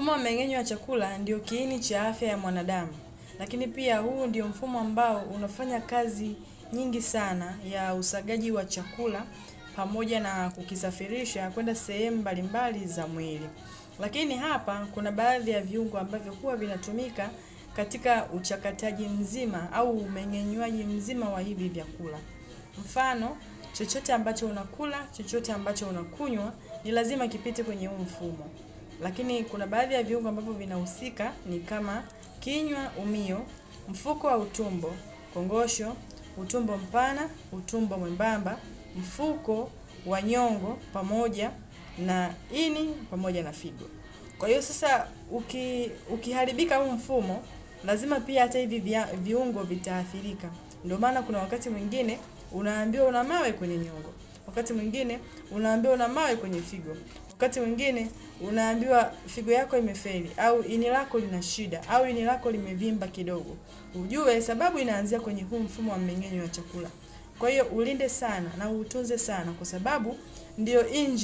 Mfumo wa mmeng'enyo wa chakula ndio kiini cha afya ya mwanadamu, lakini pia huu ndio mfumo ambao unafanya kazi nyingi sana ya usagaji wa chakula pamoja na kukisafirisha kwenda sehemu mbalimbali za mwili. Lakini hapa kuna baadhi ya viungo ambavyo huwa vinatumika katika uchakataji mzima au umeng'enywaji mzima wa hivi vyakula. Mfano, chochote ambacho unakula, chochote ambacho unakunywa ni lazima kipite kwenye huu mfumo. Lakini kuna baadhi ya viungo ambavyo vinahusika ni kama kinywa, umio, mfuko wa utumbo, kongosho, utumbo mpana, utumbo mwembamba, mfuko wa nyongo pamoja na ini pamoja na figo. Kwa hiyo sasa ukiharibika huu mfumo, lazima pia hata hivi viungo vitaathirika. Ndio maana kuna wakati mwingine unaambiwa una mawe kwenye nyongo. Wakati mwingine unaambiwa una mawe kwenye figo. Wakati mwingine unaambiwa figo yako imefeli au ini lako lina shida au ini lako limevimba kidogo. Ujue sababu inaanzia kwenye huu mfumo wa mmeng'enyo wa chakula. Kwa hiyo ulinde sana na utunze sana kwa sababu ndio engine